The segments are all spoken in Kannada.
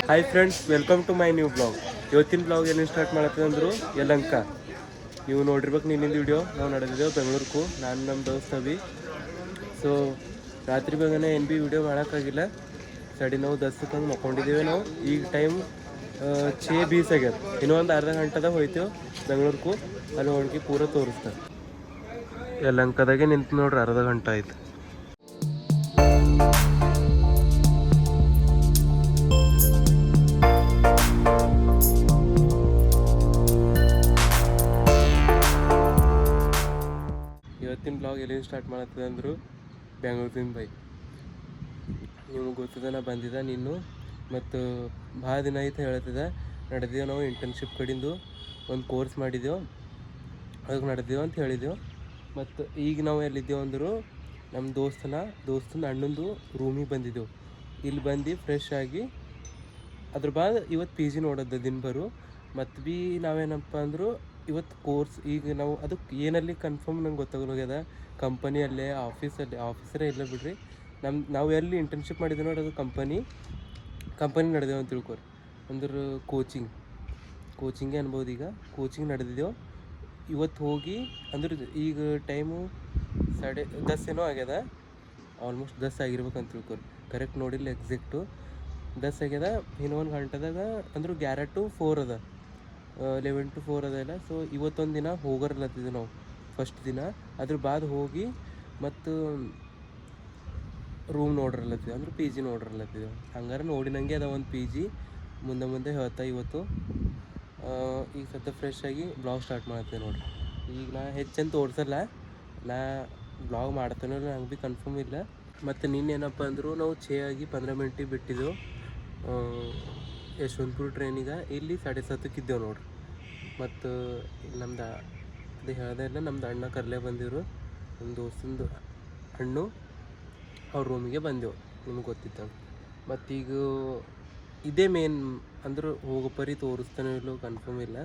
Hi friends, welcome to my new blog. ಇವತ್ತಿನ ಬ್ಲಾಗ್ ಏನೇನು ಸ್ಟಾರ್ಟ್ ಮಾಡತ್ತೀವಿ ಅಂದರು ಯಲಂಕ. ನೀವು ನೋಡಿರ್ಬೇಕು ನಿನ್ನಿಂದ ವಿಡಿಯೋ. ನಾವು ನಡೆದಿದ್ದೇವೆ ಬೆಂಗಳೂರಿಗೂ, ನಾನು ನಮ್ಮ ದೋಸ್ತ ಅಭಿ. ಸೊ ರಾತ್ರಿ ಬೇಗನೆ ಏನು ಭೀ ವಿಡಿಯೋ ಮಾಡೋಕ್ಕಾಗಿಲ್ಲ. ಸಡಿ ನಾವು 10ಕ್ಕೆ ಹಂಗೆ ಮಕ್ಕೊಂಡಿದ್ದೇವೆ. ನಾವು ಈಗ ಟೈಮ್ 6:20 ಆಗ್ಯದ. ಇನ್ನೂ ಒಂದು ಅರ್ಧ ಗಂಟೆದಾಗ ಹೋಯ್ತೇವೆ ಬೆಂಗಳೂರಿಗೂ. ಅಲ್ಲಿ ಹೋಗಿ ಪೂರ ತೋರಿಸ್ತಾರೆ. ಯಲಂಕದಾಗೆ ನಿಂತು ನೋಡ್ರಿ, ಅರ್ಧ ಗಂಟೆ ಆಯ್ತು. ಇವತ್ತಿನ ಬ್ಲಾಗ್ ಎಲ್ಲಿಂದ ಸ್ಟಾರ್ಟ್ ಮಾಡತ್ತದ ಅಂದರು ಬೆಂಗಳೂರಿಂದ. ಬೈ ನಿಮಗೆ ಗೊತ್ತದ, ನಾ ಬಂದಿದ್ದ ನೀನು ಮತ್ತು ಭಾಳ ದಿನ ಆಯ್ತು ಹೇಳ್ತಿದ್ದೆ. ನಡೆದೇವು ನಾವು ಇಂಟರ್ನ್ಶಿಪ್ ಕಡಿಂದು ಒಂದು ಕೋರ್ಸ್ ಮಾಡಿದೆವು, ಅದಕ್ಕೆ ನಡೆದೇವು ಅಂತ ಹೇಳಿದೆವು. ಮತ್ತು ಈಗ ನಾವು ಎಲ್ಲಿದ್ದೇವೆ ಅಂದರು ನಮ್ಮ ದೋಸ್ತನ ಅಣ್ಣಂದು ರೂಮಿಗೆ ಬಂದಿದ್ದೆವು. ಇಲ್ಲಿ ಬಂದು ಫ್ರೆಶ್ ಆಗಿ ಅದ್ರ ಬಾದ್ ಇವತ್ತು ಪಿ ಜಿ ನೋಡೋದು ದಿನಭರು. ಮತ್ತು ಭೀ ನಾವೇನಪ್ಪ ಅಂದರು ಇವತ್ತು ಕೋರ್ಸ್ ಈಗ ನಾವು ಅದಕ್ಕೆ ಏನಲ್ಲಿ ಕನ್ಫರ್ಮ್ ನಂಗೆ ಗೊತ್ತಾಗಲ್ಲಾಗ್ಯದ. ಕಂಪನಿಯಲ್ಲೇ ಆಫೀಸರೇ ಇಲ್ಲ ಬಿಡ್ರಿ. ನಾವು ಎಲ್ಲಿ ಇಂಟರ್ನ್ಶಿಪ್ ಮಾಡಿದ್ದೆ ನೋಡಿ, ಅದು ಕಂಪನಿ ನಡೆದೇವು ಅಂತ ತಿಳ್ಕೊರಿ. ಅಂದ್ರೆ ಕೋಚಿಂಗೇ ಅನ್ಬೋದು. ಈಗ ಕೋಚಿಂಗ್ ನಡೆದಿದ್ದೆವು. ಇವತ್ತು ಹೋಗಿ ಅಂದ್ರೆ ಈಗ ಟೈಮು 10:30 ಏನೋ ಆಗ್ಯದ. ಆಲ್ಮೋಸ್ಟ್ 10 ಆಗಿರ್ಬೇಕಂತ ತಿಳ್ಕೊರಿ. ಕರೆಕ್ಟ್ ನೋಡಿಲ್ಲ ಎಕ್ಸಾಕ್ಟು. 10 ಆಗ್ಯದ. ಇನ್ನೊಂದು ಗಂಟೆದಾಗ ಅಂದ್ರೆ 11 to 4 ಅದ, 11 to 4 ಅದಲ್ಲ. ಸೊ ಇವತ್ತೊಂದು ದಿನ ಹೋಗೋರ್ಲತ್ತಿದ್ದೆವು ನಾವು, ಫಸ್ಟ್ ದಿನ. ಅದ್ರ ಬಾದ್ ಹೋಗಿ ಮತ್ತು ರೂಮ್ ನೋಡ್ರಲ್ಲತ್ತಿದ್ದೆವು, ಅಂದ್ರೆ ಪಿ ಜಿ ನೋಡ್ರಲ್ಲತ್ತಿದ್ದೆವು. ಹಂಗಾರೆ ನೋಡಿನಂಗೆ ಅದ ಒಂದು ಪಿ ಜಿ. ಮುಂದೆ ಹೇಳ್ತಾ ಇವತ್ತು ಈಗ ಸದ್ಯ ಫ್ರೆಶ್ ಆಗಿ ಬ್ಲಾಗ್ ಸ್ಟಾರ್ಟ್ ಮಾಡ್ತೇವೆ ನೋಡಿರಿ. ಈಗ ನಾ ಹೆಚ್ಚಂತ ತೋರಿಸಲ್ಲ, ನಾ ಬ್ಲಾಗ್ ಮಾಡ್ತೇನೋ ನಂಗೆ ಭೀ ಕನ್ಫರ್ಮ್ ಇಲ್ಲ. ಮತ್ತು ನಿನ್ನೇನಪ್ಪ ಅಂದರು ನಾವು ಆಗಿ 15 ಮಿನಿಟಿಗೆ ಬಿಟ್ಟಿದ್ದೆವು ಯಶವಂತಪುರ ಟ್ರೈನಿಗೆ. ಇಲ್ಲಿ 7:30ಕ್ಕೆ ಇದ್ದೆವು ನೋಡ್ರಿ. ಮತ್ತು ನಮ್ದು ಅದು ಹೇಳ್ದೆ ಇಲ್ಲ, ನಮ್ದು ಅಣ್ಣ ಕರ್ಲೆ ಬಂದಿರು, ನಮ್ಮ ದೋಸ್ತಂದು ಹಣ್ಣು ಅವ್ರ ರೂಮಿಗೆ ಬಂದೆವು, ನಿಮ್ಗೆ ಗೊತ್ತಿತ್ತು. ಮತ್ತೀಗ ಇದೇ ಮೇನ್ ಅಂದ್ರೆ ಹೋಗೋ ಪರಿ ತೋರಿಸ್ತಾನೋ ಇಲ್ಲೋ ಕನ್ಫರ್ಮ್ ಇಲ್ಲ.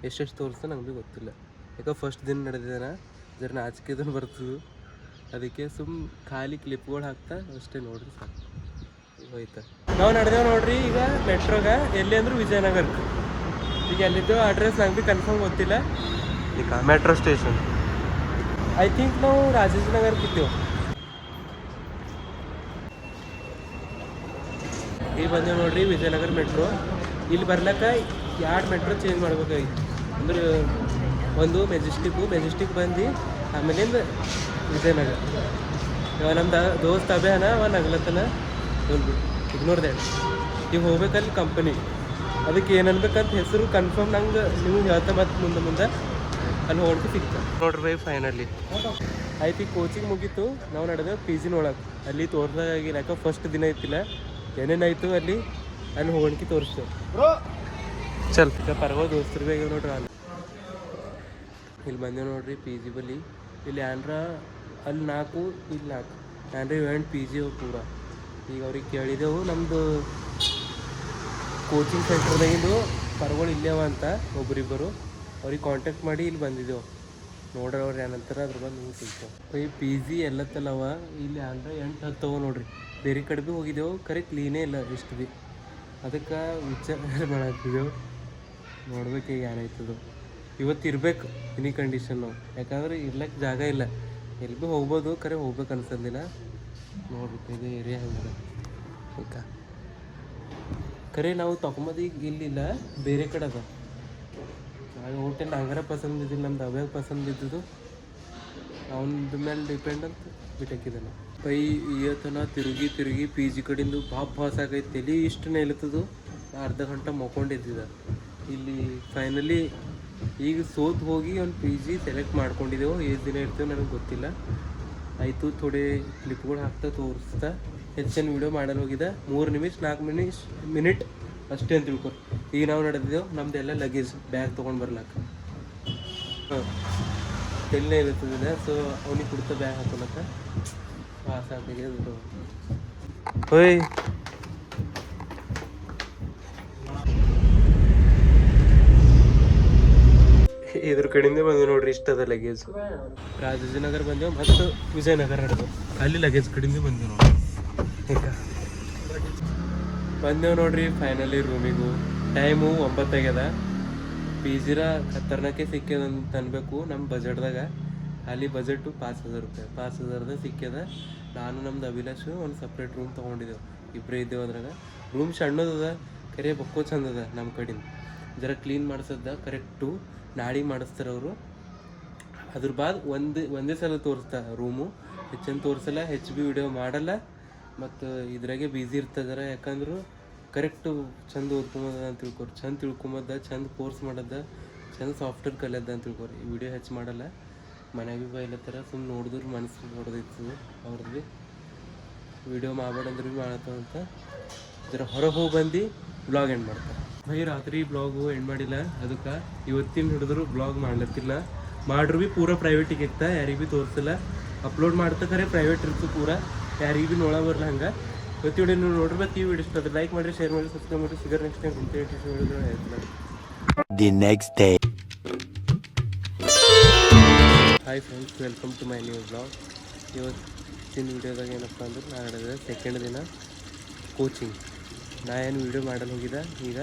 ಎಷ್ಟೆಷ್ಟು ತೋರಿಸ್ತಾನೆ ನಂಗೆ ಭೀ ಗೊತ್ತಿಲ್ಲ. ಯಾಕೆ ಫಸ್ಟ್ ದಿನ ನಡೆದಿದ್ದಾನ ಜರ ನಾಚಿಕೆದನ್ನು ಬರ್ತದೆ. ಅದಕ್ಕೆ ಖಾಲಿ ಕ್ಲಿಪ್ಗಳು ಹಾಕ್ತಾ ಅಷ್ಟೇ ನೋಡ್ರಿ, ಸಾಕು. ಹೋಯ್ತಾ ನಾವು ನಡೆದೇವು ನೋಡ್ರಿ. ಈಗ ಮೆಟ್ರೋಗ ಎಲ್ಲಿ ಅಂದ್ರೆ ವಿಜಯನಗರಕ್ಕೆ. ಈಗ ಎಲ್ಲಿದ್ದೆವು ಅಡ್ರೆಸ್ ನಂಗೆ ಭೀ ಕನ್ಫರ್ಮ್ ಗೊತ್ತಿಲ್ಲ. ಈಗ ಮೆಟ್ರೋ ಸ್ಟೇಷನ್ ಐ ಥಿಂಕ್ ನಾವು ರಾಜೇಂದ್ರನಗರಕ್ಕೆ ಇದ್ದೆವು. ಈಗ ಬಂದೇವು ನೋಡ್ರಿ ವಿಜಯನಗರ ಮೆಟ್ರೋ. ಇಲ್ಲಿ ಬರ್ಲಕ್ಕ 2 ಮೆಟ್ರೋ ಚೇಂಜ್ ಮಾಡ್ಬೇಕಾಗಿತ್ತು. ಅಂದ್ರೆ ಒಂದು ಮೆಜೆಸ್ಟಿಕ್ ಬಂದು ಆಮೇಲಿಂದ ವಿಜಯನಗರ. ಇವಾಗ ನಮ್ಮ ದೋಸ್ತ ಅಭ್ಯಾನ ಅವ ನಗ್ಲತ್ತನ ಇಗ್ನೋರ್ದೆ. ಈಗ ಹೋಗ್ಬೇಕಲ್ಲಿ ಕಂಪನಿ, ಅದಕ್ಕೆ ಏನು ಅನ್ಬೇಕಂತ ಹೆಸರು ಕನ್ಫರ್ಮ್ ನಂಗೆ ನಿಮ್ಗೆ ಹೇಳ್ತಾ. ಮತ್ತು ಮುಂದೆ ಅಲ್ಲಿ ಹೋಗಿ ಸಿಗ್ತದೆ ನೋಡ್ರಿ ಬೈ. ಫೈನಲಿ ಆಯ್ತು, ಈಗ ಕೋಚಿಂಗ್ ಮುಗೀತು. ನಾವು ನಡೆದೇವು ಪಿ ಜಿ ನೋಡಕ್ಕೆ. ಅಲ್ಲಿ ತೋರ್ಸಾಗಿಲ್ಲ, ಯಾಕೆ ಫಸ್ಟ್ ದಿನ ಐತಿಲ್ಲ. ಏನೇನಾಯ್ತು ಅಲ್ಲಿ ಹೋಗಣಿಕೆ ತೋರಿಸ್ತೇವೆ. ಚಲ್ ಈಗ ಪರವಾಗಿ ದೋಸ್ತರು ಬೇಗ ನೋಡ್ರಿ. ಇಲ್ಲಿ ಬಂದೇವು ನೋಡ್ರಿ ಪಿ ಜಿ ಬಲ್ಲಿ. ಇಲ್ಲಿ ಅಲ್ಲಿ 4, ಇಲ್ಲಿ 4 8 ಪಿ ಜಿ ಪೂರ. ಈಗ ಅವ್ರಿಗೆ ಕೇಳಿದೆವು ನಮ್ಮದು ಕೋಚಿಂಗ್ ಸೆಂಟರ್ದಾಗಿಂದು ಪರಗಳು ಇಲ್ಲೇವ ಅಂತ ಒಬ್ಬರಿಬ್ಬರು. ಅವ್ರಿಗೆ ಕಾಂಟ್ಯಾಕ್ಟ್ ಮಾಡಿ ಇಲ್ಲಿ ಬಂದಿದ್ದೆವು. ನೋಡ್ರಿ ಅವ್ರು ಏನಂತಾರೆ ಅದ್ರ ಬಂದು ನಿಮ್ಗೆ ಸಿಗ್ತೇವೆ. ಈ ಪಿ ಜಿ ಎಲ್ಲತ್ತಲ್ಲವ ಇಲ್ಲಿ 8 ಹತ್ತವ ನೋಡ್ರಿ. ಬೇರೆ ಕಡೆ ಭೀ ಹೋಗಿದ್ದೆವು, ಖರೆ ಕ್ಲೀನೇ ಇಲ್ಲ ಇಷ್ಟು ಭೀ. ಅದಕ್ಕೆ ವಿಚಾರ ಮಾಡತ್ತಿದ್ದೆವು. ನೋಡ್ಬೇಕು ಈಗ ಏನಾಯ್ತದ. ಇವತ್ತು ಇರ್ಬೇಕು ಎನಿ ಕಂಡೀಷನ್ ನಾವು, ಯಾಕಂದ್ರೆ ಇರ್ಲಕ್ಕೆ ಜಾಗ ಇಲ್ಲ. ಎಲ್ಲಿ ಭೀ ಹೋಗ್ಬೋದು, ಖರೆ ಹೋಗ್ಬೇಕು ಅನ್ಸಂದಿಲ್ಲ. ನೋಡ್ಬೇಕು ಇದು ಏರಿಯಾ ಹಂಗೆ. ಈಗ ಖರೆ ನಾವು ತಗೊಂಬೋದು ಈಗ ಇಲ್ಲಿಲ್ಲ, ಬೇರೆ ಕಡೆ ಅದ. ನಾವು ಹೋಟೆಲ್ ಹಂಗಾರ ಪಸಂದ್ ಇದ್ದಿಲ್ಲ, ನಮ್ದು ಅವ್ಯಾಗ ಪಸಂದ್ ಇದ್ದಿದ್ದು ಅವನದ ಮೇಲೆ ಡಿಪೆಂಡ್ ಅಂತ ಬಿಟ್ಟಾಕಿದ್ದಾನೆ. ಪೈ ಇವತ್ತನ ತಿರುಗಿ ಪಿ ಜಿ ಕಡೆಯಿಂದ ಭಾಸ ಆಗೈತೆ. ತಲೆ ಇಷ್ಟು ನೆಲತ್ತದು. ಅರ್ಧ ಗಂಟೆ ಮಕ್ಕೊಂಡಿದ್ದಿದ್ದ. ಇಲ್ಲಿ ಫೈನಲಿ ಈಗ ಸೋತು ಹೋಗಿ ಒಂದು ಪಿ ಜಿ ಸೆಲೆಕ್ಟ್ ಮಾಡ್ಕೊಂಡಿದ್ದೆವು. ಎಷ್ಟು ದಿನ ಇರ್ತೇವೆ ನನಗೆ ಗೊತ್ತಿಲ್ಲ. ಆಯಿತು, ಥೋಡೆ ಕ್ಲಿಪ್ಗಳು ಹಾಕ್ತಾ ತೋರಿಸ್ತಾ ಹೆಚ್ಚಿನ ವೀಡಿಯೋ ಮಾಡಲು ಹೋಗಿದ್ದೆ. 3 ನಿಮಿಷ 4 ಮಿನಿಟ್ ಅಷ್ಟೇ ಅಂತ ತಿಳ್ಕೊರಿ. ಈಗ ನಾವು ನಡೆದಿದ್ದೆವು ನಮ್ದೆಲ್ಲ ಲಗೇಜ್ ಬ್ಯಾಗ್ ತೊಗೊಂಡು ಬರ್ಲಕ್ಕ. ತೆಲ್ಲೇ ಇರ್ತದಿಲ್ಲ. ಸೊ ಅವನಿಗೆ ಕೊಡ್ತಾ ಬ್ಯಾಗ್ ಹಾಕೊಳಕ್ಕ ಸಾಕಾಗಿ ಹೋಯ್. ಇದ್ರ ಕಡೆಯಿಂದ ಬಂದೆವು ನೋಡ್ರಿ. ಇಷ್ಟದ ಲಗೇಜ್. ರಾಜಾಜಿನಗರ ಬಂದೆವು ಮತ್ತು ವಿಜಯನಗರ ನಡೆದೆವು. ಅಲ್ಲಿ ಲಗೇಜ್ ಕಡೆಯಿಂದ ಬಂದೆವು ನೋಡ್ರಿ. ಈಗ ಬಂದೇವು ನೋಡ್ರಿ ಫೈನಲಿ ರೂಮಿಗೂ. ಟೈಮು 9 ಆಗ್ಯದ. ಪಿ ಜಿರ ಖತರ್ನಾಕೆ ಸಿಕ್ಕ್ಯದ ಅಂತ ಅನ್ಬೇಕು ನಮ್ಮ ಬಜೆಟ್ದಾಗ. ಅಲ್ಲಿ ಬಜೆಟು 5,000 ರೂಪಾಯಿ. 5,000ದಾಗ ಸಿಕ್ಕ್ಯದ. ನಾನು ನಮ್ದು ಅಭಿಲಾಷು ಒಂದು ಸಪ್ರೇಟ್ ರೂಮ್ ತೊಗೊಂಡಿದ್ದೆವು. ಇಬ್ಬರೇ ಇದ್ದೇವೆ ಅದ್ರಾಗ. ರೂಮ್ ಸಣ್ಣದದ, ಕರೆ ಬಕ್ಕೋ ಚಂದದ. ನಮ್ಮ ಕಡೆಯಿಂದ ಜರ ಕ್ಲೀನ್ ಮಾಡಿಸೋದ ಕರೆಕ್ಟು ನಾಳೆಗೆ ಮಾಡಿಸ್ತಾರೆ ಅವರು. ಅದ್ರ ಬಾದ್ ಒಂದೇ ಸಲ ತೋರಿಸ್ತಾರೆ ರೂಮು. ಹೆಚ್ಚಿನ ತೋರಿಸಲ್ಲ, ವಿಡಿಯೋ ಮಾಡಲ್ಲ. ಮತ್ತು ಇದ್ರಾಗೆ ಬ್ಯುಸಿ ಇರ್ತದಾರ. ಯಾಕಂದ್ರೆ ಕರೆಕ್ಟು ಚಂದ ಓದ್ಕೊಂಬದ ಅಂತ ತಿಳ್ಕೊರಿ. ಚಂದ ತಿಳ್ಕೊಂಬದ, ಚಂದ ಕೋರ್ಸ್ ಮಾಡೋದ, ಚಂದ ಸಾಫ್ಟ್ವೇರ್ ಕಲಿಯೋದ ಅಂತ ತಿಳ್ಕೊರಿ. ಈ ವಿಡಿಯೋ ಹೆಚ್ಚು ಮಾಡಲ್ಲ. ಮನೆಗೆ ಭೀ ಬೈಲತ್ತಾರ, ಸುಮ್ಮನೆ ನೋಡಿದ್ರು ಮನಸ್ಸು ನೋಡೋದಿತ್ತು ಅವ್ರದ್ದು ಭೀ. ವಿಡಿಯೋ ಮಾಡ್ಬೇಡಂದ್ರೆ ಭೀ ಮಾಡತ್ತಂತ ಜರ ಹೊರಗೆ ಹೋಗಿ ಬಂದು ಬ್ಲಾಗ್ ಎಂಡ್ ಮಾಡ್ತಾರೆ. ಬೈ ರಾತ್ರಿ ಬ್ಲಾಗು ಎಂಡ್ ಮಾಡಿಲ್ಲ. ಅದಕ್ಕೆ ಇವತ್ತಿನ ಹಿಡಿದ್ರು ಬ್ಲಾಗ್ ಮಾಡ್ಲತ್ತಿಲ್ಲ. ಮಾಡ್ರು ಭೀ ಪೂರ ಪ್ರೈವೇಟಿಗೆ ಇತ್ತ, ಯಾರಿಗೆ ಭೀ ತೋರಿಸಿಲ್ಲ. ಅಪ್ಲೋಡ್ ಮಾಡ್ತಾ ಖರೆ ಪ್ರೈವೇಟ್ ಇರ್ತದೆ ಪೂರ, ಯಾರಿಗೆ ಭೀ ನೋಡ ಬರಲ್ಲ. ಹಂಗೆ ಇವತ್ತು ವಿಡಿಯೋ ನೀವು ನೋಡಿರ್ಬೇಕು. ಈ ವಿಡಿಯೋ ಇಷ್ಟ ಲೈಕ್ ಮಾಡಿರಿ, ಶೇರ್ ಮಾಡಿ, ಸಬ್ಸ್ಕ್ರೈಬ್ ಮಾಡಿ. ಸಿಗರ್ next time The next day. Hi friends, welcome to my new blog. ಇವತ್ತಿನ ವಿಡಿಯೋದಾಗ ಏನಪ್ಪ ಅಂದ್ರೆ ನಾನು ಹೇಳಿದೆ ಸೆಕೆಂಡ್ ದಿನ ಕೋಚಿಂಗ್. ನಾ ಏನು ವೀಡಿಯೋ ಮಾಡಲು ಹೋಗಿದ್ದೆ. ಈಗ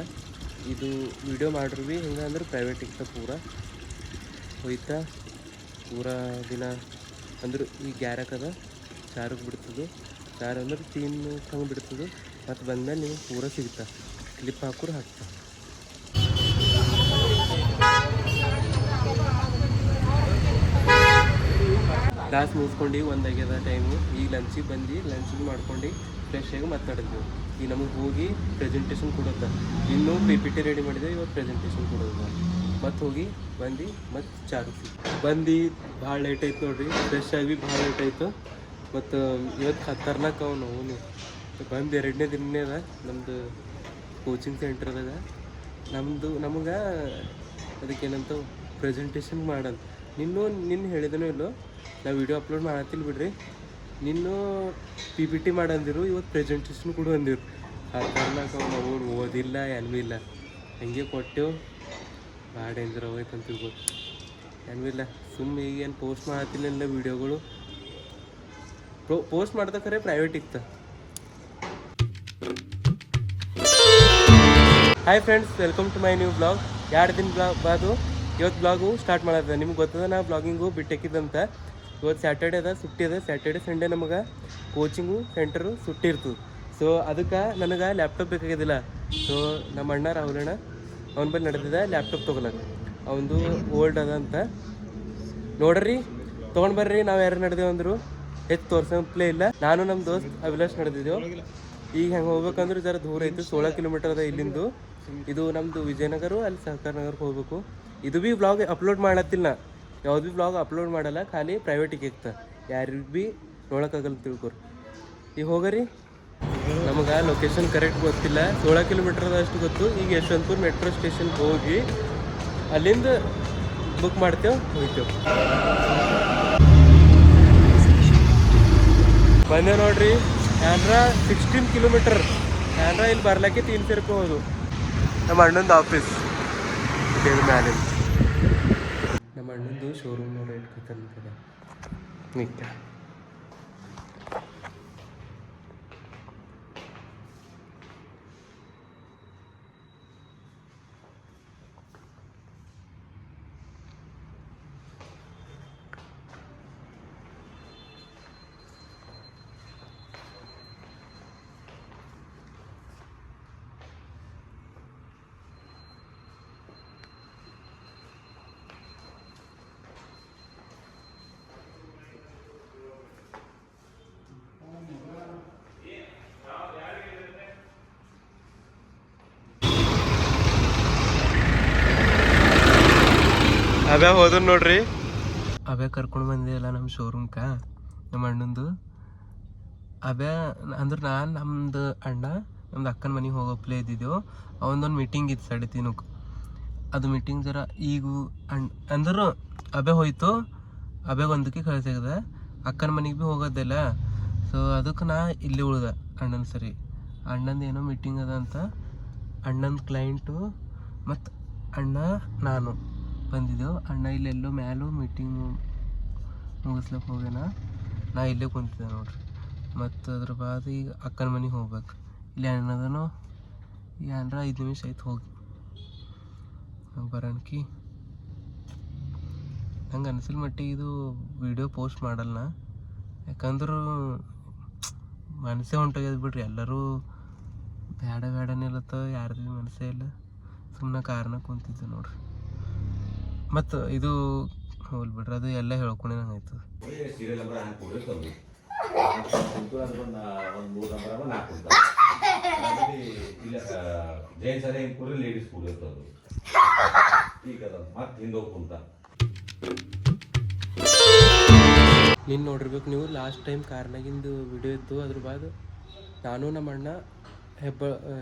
ಇದು ವೀಡಿಯೋ ಮಾಡ್ರು ಭೀ ಹೆಂಗೆ ಅಂದ್ರೆ ಪ್ರೈವೇಟ್ ಇತ್ತ ಪೂರ ಹೋಯ್ತಾ. ಪೂರ ದಿನ ಅಂದ್ರೆ ಈ ಗ್ಯಾರಕ್ಕದ 4ಕ್ಕೆ ಬಿಡ್ತದೆ. 4 ಅಂದ್ರೆ 3 ಹಂಗೆ ಬಿಡ್ತದೆ. ಮತ್ತು ಬಂದಮೇಲೆ ನಿಮಗೆ ಪೂರ ಸಿಗ್ತಾ ಕ್ಲಿಪ್ ಹಾಕೋರು ಹಾಕ್ತಾ. ಕ್ಲಾಸ್ ಮುಗಿಸ್ಕೊಂಡು 1 ಆಗ್ಯದ ಟೈಮು. ಈಗ ಲಂಚಿಗೆ ಬಂದು ಲಂಚಿಗೆ ಮಾಡ್ಕೊಂಡು ಫ್ರೆಶ್ ಆಗಿ ಮಾತಾಡಿದ್ವಿ. ಈಗ ನಮಗೆ ಹೋಗಿ ಪ್ರೆಸೆಂಟೇಷನ್ ಕೊಡೋದ. ಇನ್ನೂ PPT ರೆಡಿ ಮಾಡಿದೆ. ಇವತ್ತು ಪ್ರೆಸೆಂಟೇಷನ್ ಕೊಡೋದು. ಮತ್ತು ಹೋಗಿ ಬಂದು ಮತ್ತು ಚಾರು ಬಂದು ಭಾಳ ಲೇಟ್ ಆಯ್ತು ನೋಡ್ರಿ. ಫ್ರೆಶ್ ಆಗಿ ಭಾಳ ಲೇಟ್ ಆಯಿತು. ಮತ್ತು ಇವತ್ತು ಖತರ್ನಾಕ್ ಅವನು ಬಂದು 2ನೇ ದಿನನೇ ಅದ ನಮ್ಮದು ಕೋಚಿಂಗ್ ಸೆಂಟ್ರದಾಗ. ನಮಗೆ ಅದಕ್ಕೇನಂತ ಪ್ರೆಸೆಂಟೇಷನ್ ಮಾಡೋದು. ನಿನ್ನ ಹೇಳಿದನೋ ಇಲ್ಲೋ, ನಾವು ವೀಡಿಯೋ ಅಪ್ಲೋಡ್ ಮಾಡತ್ತಿಲ್ಲ ಬಿಡ್ರಿ. ನಿನ್ನೂ PPT ಮಾಡಂದಿರು, ಇವತ್ತು ಪ್ರೆಸೆಂಟೇಷನ್ ಕೂಡ ಅಂದಿರು. ಖತರ್ನಾಕ್ ನಾವು ಓದಿಲ್ಲ ಏನೂ ಇಲ್ಲ, ಹಂಗೆ ಕೊಟ್ಟೆವು. ಭಾಳ ಡೇಂಜರ್ ಹೋಯ್ತು ಅಂತ ತಿಳ್ಬೋದು. ಏನೂ ಇಲ್ಲ, ಸುಮ್ಮನೆ ಈಗೇನು ಪೋಸ್ಟ್ ಮಾಡತ್ತಿಲ್ಲ ವೀಡಿಯೋಗಳು. ಪೋಸ್ಟ್ ಮಾಡ್ದಕ್ರೆ ಪ್ರೈವೇಟ್ ಇತ್ತು. Hi friends, welcome to my new blog. 2 ದಿನ ಬಾದು ಇವತ್ತು ಬ್ಲಾಗು ಸ್ಟಾರ್ಟ್ ಮಾಡತ್ತೆ. ನಿಮ್ಗೆ ಗೊತ್ತದ ನಾ ಬ್ಲಾಗಿಂಗು ಬಿಟ್ಟಾಕಿದ್ದಂತ. ಇವತ್ತು ಸ್ಯಾಟರ್ಡೇ ಅದ, ಸುಟ್ಟಿ ಅದ. ಸ್ಯಾಟರ್ಡೇ ಸಂಡೇ ನಮಗೆ ಕೋಚಿಂಗು ಸೆಂಟರು ಸುಟ್ಟಿ ಇರ್ತದೆ. ಸೊ ಅದಕ್ಕೆ ನನಗೆ ಲ್ಯಾಪ್ಟಾಪ್ ಬೇಕಾಗಿದ್ದಿಲ್ಲ. ಸೊ ನಮ್ಮ ಅಣ್ಣ ರಾಹುಲಣ್ಣ ಅವ್ನ ಬಳಿ ನಡೆದಿದೆ ಲ್ಯಾಪ್ಟಾಪ್ ತೊಗೊಳಕ್ಕೆ. ಅವನದು ಓಲ್ಡ್ ಅದ ಅಂತ ನೋಡ್ರಿ, ತೊಗೊಂಡು ಬರ್ರಿ. ನಾವು ಯಾರು ನಡೆದೇವು ಅಂದರು ಹೆಚ್ಚು ತೋರ್ಸಪ್ಲೇ ಇಲ್ಲ. ನಾನು ನಮ್ಮ ದೋಸ್ತ್ ಅಭಿಲಾಷ್ ನಡೆದಿದ್ದೆವು. ಈಗ ಹೆಂಗೆ ಹೋಗ್ಬೇಕಂದ್ರೆ ಜರ ದೂರ ಐತಿ. 16 ಕಿಲೋಮೀಟರ್ ಅದ ಇಲ್ಲಿಂದು. ಇದು ನಮ್ಮದು ವಿಜಯನಗರ, ಅಲ್ಲಿ ಸಹಕಾರ ನಗರಕ್ಕೆ ಹೋಗ್ಬೇಕು. ಇದು ಭೀ ವ್ಲಾಗ್ ಅಪ್ಲೋಡ್ ಮಾಡತ್ತಿಲ್ಲ. ಯಾವ್ದು ಭೀ ವ್ಲಾಗ್ ಅಪ್ಲೋಡ್ ಮಾಡಲ್ಲ, ಖಾಲಿ ಪ್ರೈವೇಟಿಗೆ ಇಕ್ತ. ಯಾರಿಗೆ ಭೀ ನೋಡೋಕ್ಕಾಗಲ್ಲ ತಿಳ್ಕೊರಿ. ಈಗ ಹೋಗರಿ. ನಮಗೆ ಲೊಕೇಶನ್ ಕರೆಕ್ಟ್ ಗೊತ್ತಿಲ್ಲ. 16 ಕಿಲೋಮೀಟರ್ ಅಷ್ಟು ಗೊತ್ತು. ಈಗ ಯಶವಂತಪುರ ಮೆಟ್ರೋ ಸ್ಟೇಷನ್ಗೆ ಹೋಗಿ ಅಲ್ಲಿಂದ ಬುಕ್ ಮಾಡ್ತೇವೆ, ಹೋಗ್ತೇವೆ. ಬಂದೆ ನೋಡ್ರಿ. ಕ್ಯಾನ್ರಾ 16 ಕಿಲೋಮೀಟರ್. ಕ್ಯಾನ್ರಾ ಇಲ್ಲಿ ಬರ್ಲಿಕ್ಕೆ 300 ರೂಪಾಯಿ ಹೋದು. ನಮ್ಮ ಅಣ್ಣಂದು ಆಫೀಸ್ ಮ್ಯಾಲೆ. ನಮ್ಮ ಅಣ್ಣಂದು ಶೋರೂಮ್ ನೋಡಿ ಇಟ್ಕೊತಾನೆ ನಿತ್ಯ. ಅಭ್ಯಾ ಹೋದ್ರು ನೋಡ್ರಿ. ಅಭ್ಯಾ ಕರ್ಕೊಂಡು ಬಂದಿಲ್ಲ ನಮ್ಮ ಶೋರೂಮ್ಗೆ, ನಮ್ಮ ಅಣ್ಣಂದು. ಅಭ್ಯಾ ಅಂದ್ರೆ ನಾನು ನಮ್ದು ಅಣ್ಣ ನಮ್ದು ಅಕ್ಕನ ಮನೆಗೆ ಹೋಗೋಪ್ಲೇ ಇದ್ದಿದ್ದೆವು. ಅವನದೊಂದು ಮೀಟಿಂಗ್ ಇತ್ತು 3:30. ಅದು ಮೀಟಿಂಗ್ ಜರ ಈಗ ಅಂದ್ರೆ ಅಭ್ಯಾ ಹೋಯ್ತು. ಅಭ್ಯಾಗ 1ಕ್ಕೆ ಕಳ್ಸಾಗದ. ಅಕ್ಕನ ಮನೆಗೆ ಭೀ ಹೋಗೋದಿಲ್ಲ. ಸೊ ಅದಕ್ಕೆ ನಾ ಇಲ್ಲಿ ಉಳ್ದೆ ಅಣ್ಣನ ಸರಿ. ಅಣ್ಣಂದು ಏನೋ ಮೀಟಿಂಗ್ ಅದ ಅಂತ ಅಣ್ಣನ ಕ್ಲೈಂಟು ಮತ್ತು ಅಣ್ಣ ನಾನು ಬಂದಿದ್ದೆವು. ಅಣ್ಣ ಇಲ್ಲೆಲ್ಲೋ ಮ್ಯಾಲೂ ಮೀಟಿಂಗ್ ಮುಗಿಸ್ಲಕ್ಕೆ ಹೋಗ್ಯಾನ. ನಾ ಇಲ್ಲೇ ಕುಂತಿದ್ದೆ ನೋಡ್ರಿ. ಮತ್ತು ಅದ್ರ ಬಾದ ಈಗ ಅಕ್ಕನ ಮನೆಗೆ ಹೋಗ್ಬೇಕು. ಇಲ್ಲಿ ಅಣ್ಣದನು ಏನ್ರ 5 ನಿಮಿಷ ಆಯ್ತು ಹೋಗಿ ಬರೋಣಕಿ. ನಂಗೆ ಅನಿಸಿದ ಮಟ್ಟಿಗೆ ಇದು ವಿಡಿಯೋ ಪೋಸ್ಟ್ ಮಾಡಲ್ಲ, ಯಾಕಂದ್ರೆ ಮನಸ್ಸೇ ಹೊಂಟೋಗ್ಯದ ಬಿಡ್ರಿ. ಎಲ್ಲರೂ ಬೇಡ ಬೇಡನಿಲ್ಲತ್ತ, ಯಾರ್ದು ಮನಸ್ಸೇ ಇಲ್ಲ. ಸುಮ್ಮನೆ ಕಾರಣ ಕುಂತಿದ್ದೆ ನೋಡ್ರಿ. ಮತ್ತು ಇದು ಹೋಲ್ ಬಿಡ್ರಿ, ಅದು ಎಲ್ಲ ಹೇಳ್ಕೊಂಡೆ ನಂಗೆ ಆಯ್ತು. ನೀನು ನೋಡಿರ್ಬೇಕು ನೀವು, ಲಾಸ್ಟ್ ಟೈಮ್ ಕಾರ್ನಾಗಿಂದು ವಿಡಿಯೋ ಇತ್ತು. ಅದ್ರ ಬಾದ್ ನಾನು ನಮ್ಮ ಅಣ್ಣ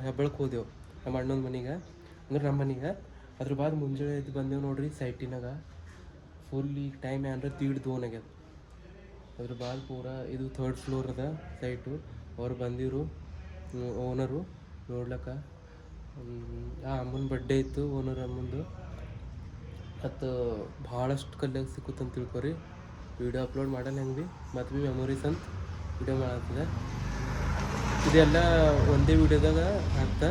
ಹೆಬ್ಬಳಕ್ಕೆ ಹೋದೆವು ನಮ್ಮ ಅಣ್ಣನ ಮನೆಗೆ, ಅಂದ್ರೆ ನಮ್ಮ ಮನೆಗೆ. ಅದ್ರ ಬಾದ್ ಮುಂಜಾನೆ ಎದ್ದು ಬಂದೆವು ನೋಡ್ರಿ ಸೈಟಿನಾಗ. ಫುಲ್ ಈಗ ಟೈಮ್ ಏನಾರ 1:30 ಆಗ್ಯದ. ಅದ್ರ ಬಾದ್ ಪೂರ ಇದು 3rd ಫ್ಲೋರ್ ಅದ ಸೈಟು. ಅವ್ರು ಬಂದಿರು ಓನರು ನೋಡ್ಲಕ್ಕ. ಅಮ್ಮನ ಬಡ್ಡೆ ಇತ್ತು ಓನರ್ ಅಮ್ಮಂದು. ಮತ್ತು ಭಾಳಷ್ಟು ಕಲ್ಯಾಗ ಸಿಕ್ಕುತ್ತಂತ ತಿಳ್ಕೊರಿ. ವೀಡಿಯೋ ಅಪ್ಲೋಡ್ ಮಾಡಲ್ಲ ಹೆಂಗೆ ಭೀ, ಮತ್ತು ಭೀ ಮೆಮೊರೀಸ್ ಅಂತ ವೀಡಿಯೋ ಮಾಡತ್ತದ. ಇದೆಲ್ಲ ಒಂದೇ ವೀಡಿಯೋದಾಗ ಹಾಕ್ತಾ